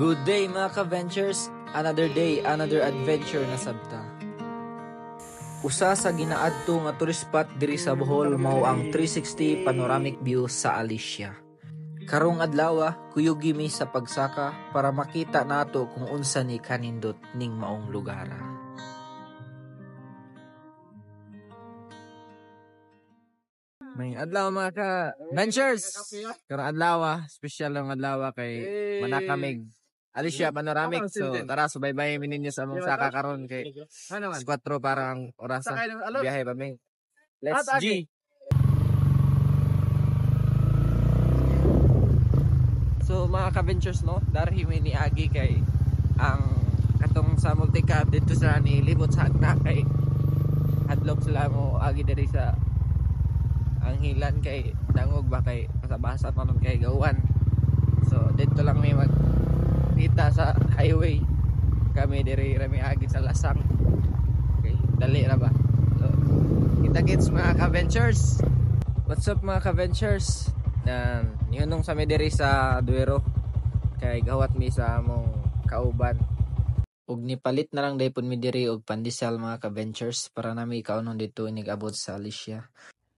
Good day mga ka-ventures, another day, another adventure na sabta. Usa sa ginaadto nga tourist spot diri sa Bohol mao ang 360 panoramic view sa Alicia. Karong adlaw kuyugi mi sa pagsaka para makita nato kung unsa ni kanindot ning maong lugar. May adlaw mga ka-ventures. Karong adlaw, special ang adlaw kay manakamig Alicia Panoramic. So tara subaybayan mi ninyo sa among saka karon kay 4 parang orasa. Biyahe pa mi. Let's G. So mga ka-ventures no, darhi mi ni agi kay ang katong sa multicab dito sa ni libot sa agna kay hadlok sila mo agi diri sa ang hilan kay dangog ba kay basa-basa pa man kay gawan. So dito lang may magkita sa highway. Kami diri rami agi sa Lasang. Okay, dali ra ba. So kita-kits mga ka-ventures. What's up mga ka-ventures? Yunong sa diri sa Duero kay gawat mi sa among kauban. Ug nipalit na lang daypon mi diri og pandesal mga ka-ventures para nami kaunon dito inigabot sa Alicia.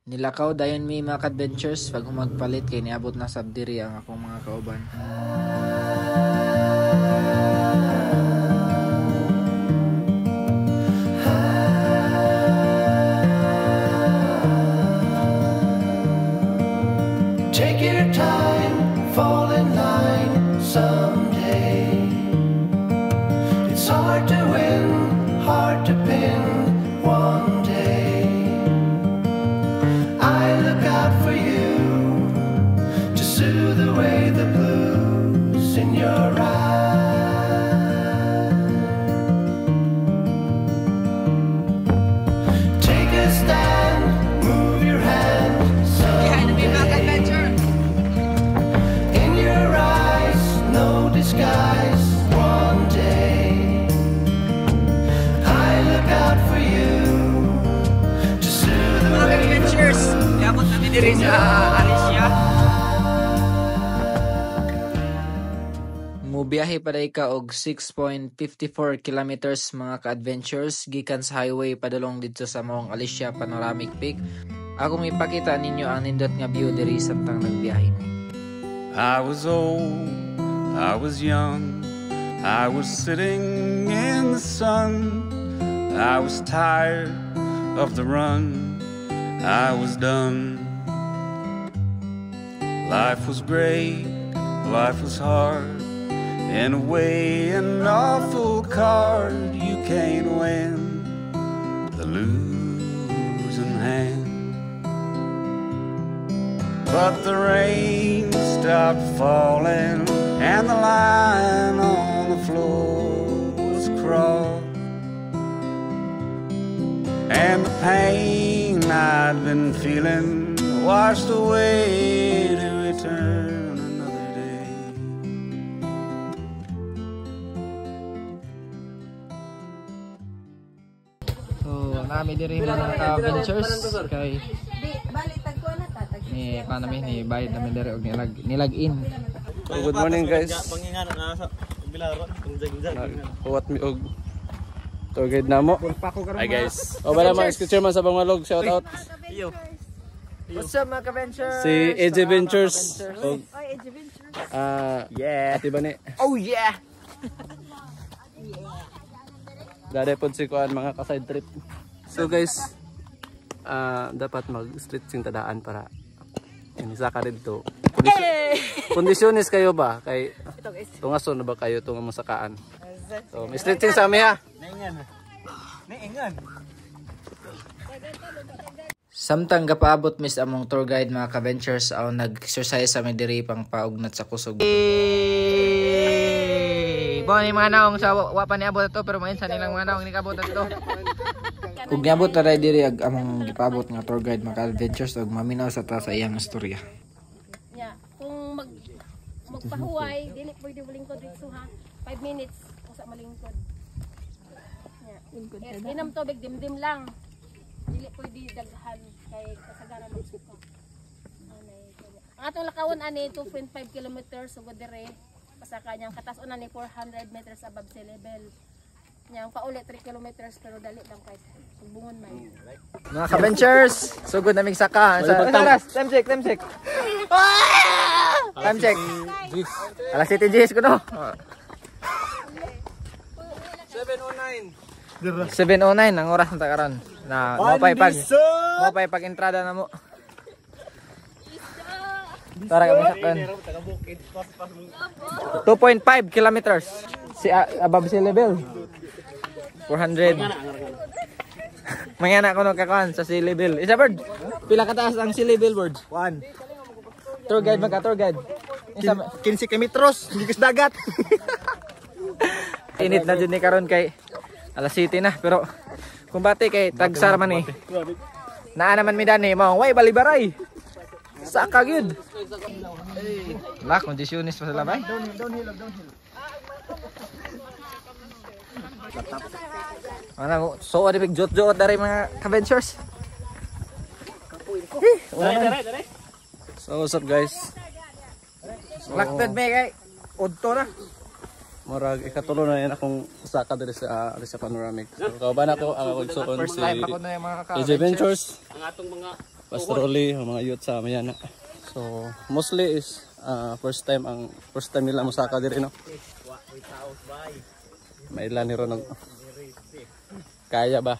Nilakaw dayon mi mga ka-ventures pag humagpalit kay niabot na sab diri ang akong mga kauban. Take your time, fall in line someday. It's hard to win, hard to pin one day. I look out for you to soothe away the blues in your eyes. Take a stand, move your hand someday. In your eyes, no disguise one day. I look out for you to soothe away the blues. Niabot na mi diri sa Alicia. Mubiyahe pa day ka og 6.54 kilometers mga ka-adventures gikan sa highway padulong dito sa maong Alicia Panoramic Peak. Akong ipakita ninyo ang nindot nga view diri samtang nagbiyahe mi. I was old, I was young, I was sitting in the sun, I was tired of the run, I was done. Life was great, life was hard, in a way an awful card. You can't win the losing hand. But the rain stopped falling and the line on the floor was crossed, and the pain I'd been feeling washed away to return another day. So nami diri mga ka-ventures kay ni panami ni bayad namin diri og nilag-in. Good morning guys. Kuwat mi og tour guide namo. Hi guys. O bala mga scooter man sa Bangalog, shout out. What's up mga ka-ventures? Si AJ Ventures. Og AJ Ventures. Yeah. Ati ba ni? oh yeah. Dade pod si kuan mga ka-side trip. So guys, dapat mag-stretching tadaan para isa ka dito. Kondisyonis kayo ba? Kay tungason na ba kayo itong masakaan? So, may stretching sa amin ha. Samtang gapaabot mis among tour guide mga ka-ventures aw nag-exercise sa diri pang paugnat sa kusog. Boni mga naong sa wa pa niabot to pero main sa nilang mga naong nikabot to. Ug niabot ta diri ag among gipaabot nga tour guide mga ka-ventures ug maminaw sa ta sa iyang istorya. Yeah, kung magpahuway dili pwede malingkod dito ha. 5 minutes usa malingkod. Yeah. Inam tubig dimdim lang. Dili pwede daghan kay kasagaran ng suka. Ang atong lakawon ani 2.5 kilometers ug dire pasaka niyang katas-unan ni 400 meters above sea level. Niyang paulit 3 kilometers pero dali lang kay bungon man. Mga ka-ventures, sugod naming saka. Time check. Time check. Alas 7 Gs ko no. 7:09 ang oras ng takaron. Na mapay pag entrada na mo. Tara kami sakyan. 2.5 kilometers. Above sea level. 400. Mangana ko nung kakuan sa sea level. Isa bird. Pila kataas ang sea level bird? 1. Tour guide tour guide. 15 kilometers. Hindi kas dagat. Init na din ni karon kay alas 7 na pero kumbati kay tagsar man eh. Naa naman mi dani mo, way balibaray. Saka gyud. La kondisyonis pa sa labay. Downhill. Ano so adi big jot dari mga ka-ventures. So what's up guys? Lakted me kay udto na. Murag ikatulo na yan akong saka diri sa panoramic. So kauban ako ang magsuon First si time ako na yung mga AJ Ventures. Ang atong mga Pastor Oli, ang mga youth sa Mayana. So mostly is first time nila mo saka diri no. May ilan ni Ronald. Kaya ba?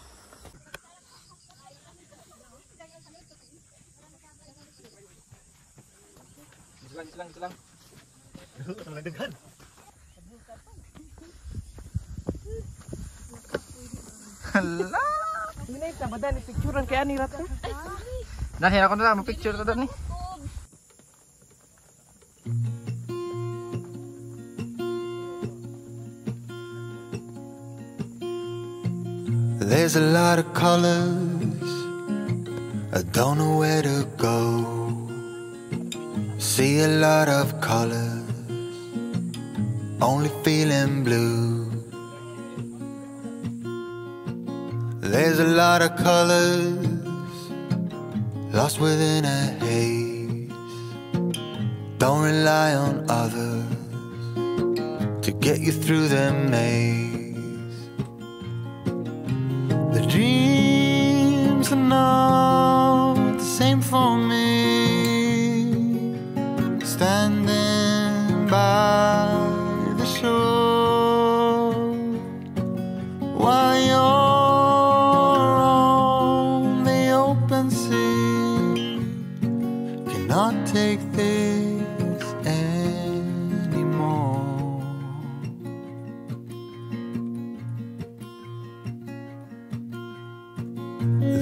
Silang. Hala. Minay ta badan picturean kay ani rat. Nah, ako na mo picture ta ni. There's a lot of colors, I don't know where to go. See a lot of colors, only feeling blue. There's a lot of colors, lost within a haze. Don't rely on others to get you through the maze. The dreams are not the same for me. Standing by the shore while you're on the open sea, cannot take this anymore.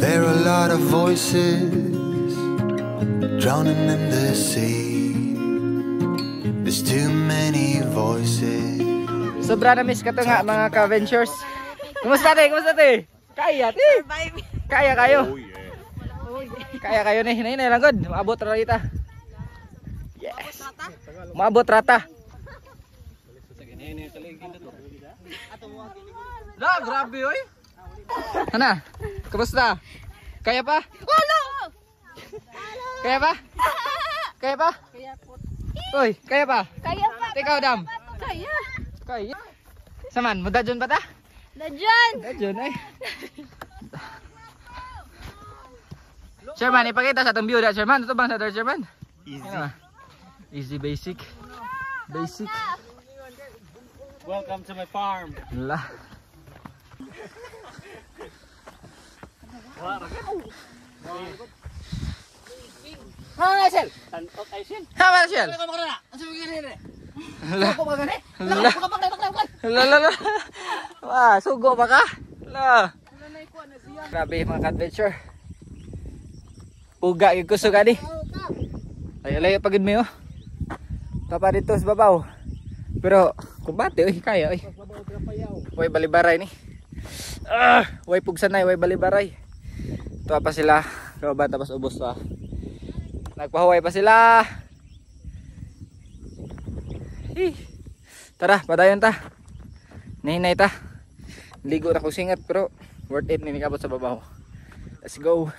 There are a lot of voices drowning in the sea. There's too many voices. Sobra na miss ka to nga mga ka-ventures. Kumusta te? Kaya te. Kaya kayo. Kaya kayo ni hinay lang gud. Maabot ra kita. Yes. Maabot rata. La, grabe oy. Ana, kumusta? Kaya pa? Wala. Kaya pa? Kaya pa? Oy, kaya pa? Kaya pa. Ikaw dam. Kaya. Kaya. Saman, mudajon pa ta? Dajan. Ay. Sherman, ipakita sa itong view na Sherman. Ito bang sa there Sherman? Easy basic. Welcome to my farm. Wala. Rachel! Rachel! Lala. Wah, sugo pa ka? La. Grabe mga adventure. Puga yung kusog ani. Layo pagid mo. Tapa dito sa babaw. Pero kumbate oy kaya oy. Way balibaray ni. Way pugsanay, way balibaray. Tuwa pa sila. Kauban tapos ubos pa. Nagpahuway pa sila. Tara, padayon ta. Nahinay ta. Ligo na ko singat pero worth it ni abot sa babaw. Let's go.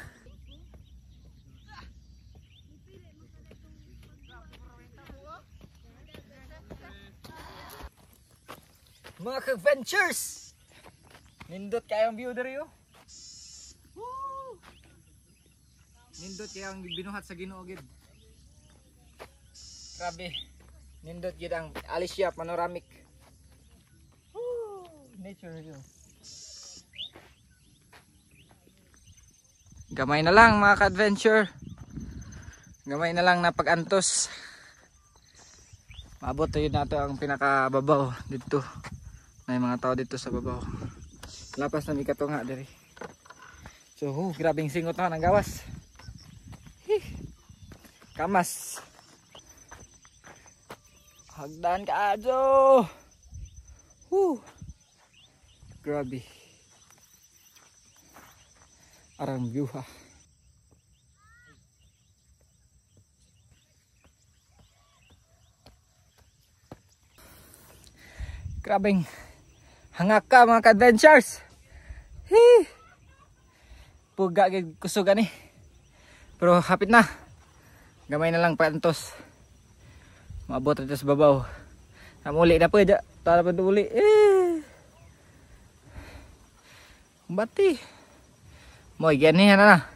Mga ka-ventures! Nindot kayang view diri yo. Nindot kayang binuhat sa Ginoo gid. Grabe. Nindot gid ang Alicia panoramic. Nature view. Gamay na lang mga ka-adventure. Gamay na lang na pag-antos. Maabot tayo nato ang pinakababaw dito. May mga tao dito sa babaw. Lapas na mikato nga diri. So, grabing singot na ng gawas. Kamas. Hagdan ka adyo. Grabe. Arang view ha. Grabing hangak ka mga ka-adventures. Puga gid kusugan ni. Pero hapit na. Gamay na lang paantos. Maabot ito sa babaw. Namuli na po ya. Tara pa uli. Bati. Moy ganihan na.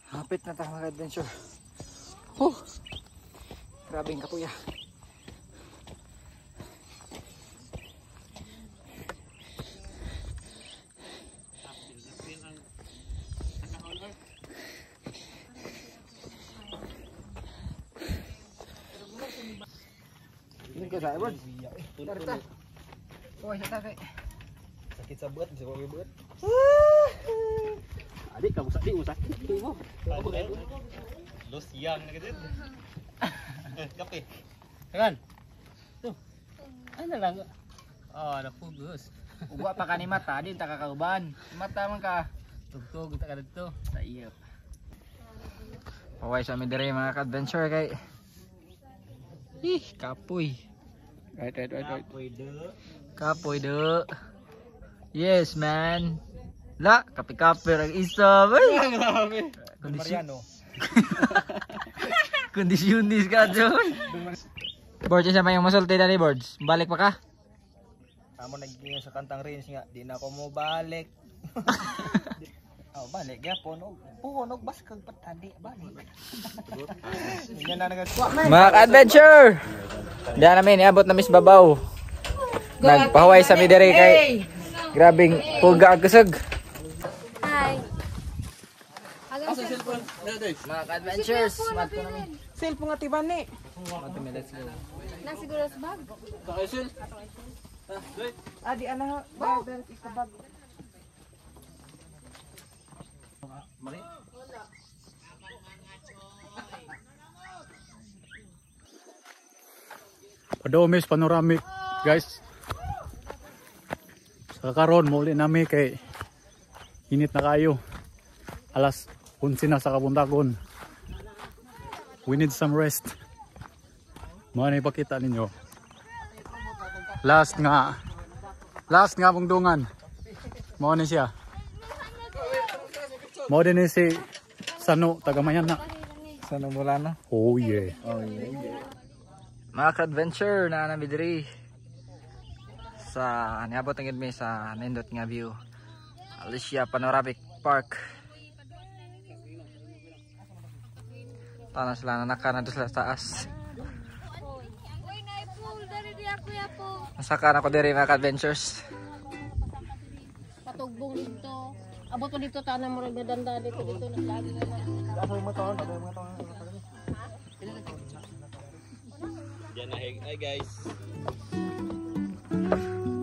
Hapit na tayo mga adventure. Grabing kapuya. Ini ke saya bud. Tarta. Oh, kita kay. Sakit sa buat, bisa kau buat. Adik kamu sakit sakit mo. Los yang na kasi. Kape. Kan? Tuh. Ano lang? Oh, napugos. Uwa pa ka ni mata, din ta kakauban. Mata man ka. Tugtog ta ka dito sa iyap. Paway sa mi dire mga ka-adventure kay. Kapoy. Right. Kapoy de. Yes, man. La, kape-kape ang isa. Grabe. Mariano. Kondisyonis ka, Joy. Bords, isa pa yung masulti na ni Bords. Balik pa ka? Amo naging sa kantang range nga, di na ako mo balik. Balik gyapon og puhon og baskag patadi balik. Mga ka-adventure. Diyan namin iabot na mis babaw. Nagpahuway sa midere kay grabing puga ang kusog. Hi. Mga ka-adventures, mat ko namin. Cellphone nga tiban ni. Na siguro sa bag. Adi ana bag ika bag. Padomis panoramic guys. Sa karon muli nami kay init na kayo. Alas 11 na sa kabuntagon. We need some rest. Mga na ipakita ninyo. Last nga bungdungan. Mo ni siya. Mo din ni si Sano tagamayan na. Sana mula na. Oh yeah. Mga ka-adventure na namidiri sa niabot ang gid mi sa nindot nga view. Alicia Panoramic Park. Tana sila nanaka na sa taas. Uy, na-pool dari di ako ya po. Nasaka na ko diri mga ka-adventures. Patugbong dito. Abot ko dito tanang murag na danda dito naglagi na. Hi guys.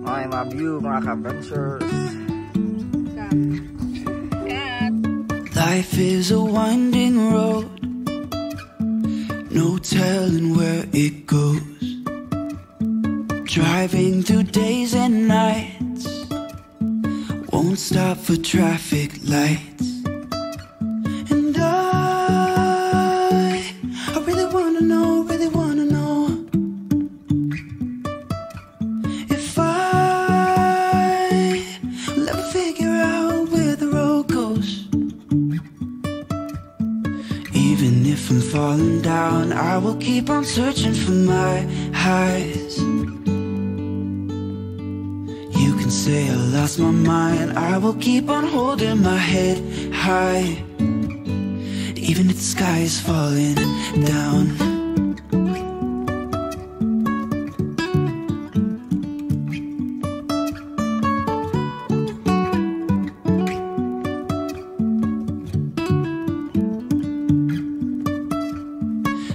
Ay, mga view mga ka-adventures. Life is a winding road, no telling where it goes. Driving through days and nights, won't stop for traffic lights. And I really wanna know if I'll ever figure out where the road goes. Even if I'm falling down, I will keep on searching for my highs. You can say I lost my mind, I will keep on holding my head high, even if the sky is falling down.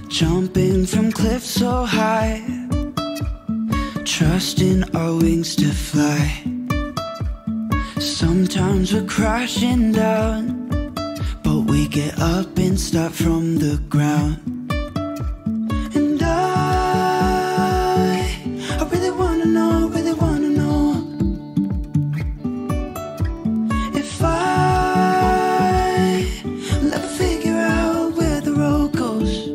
Jumping from cliffs so high, trusting our wings to fly. Sometimes we're crashing down, but we get up and start from the ground. And I really wanna know, if I'll ever figure out where the road goes.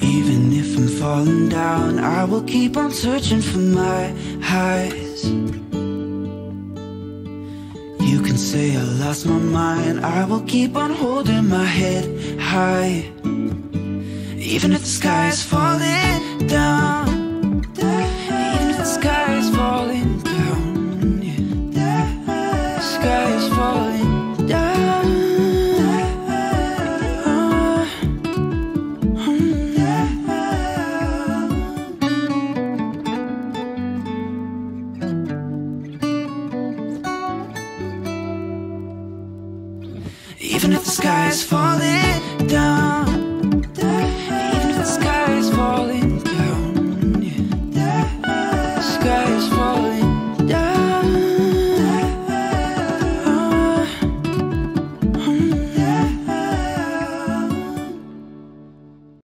Even if I'm falling down, I will keep on searching for my highs. You can say I lost my mind, I will keep on holding my head high, even if the sky is falling down.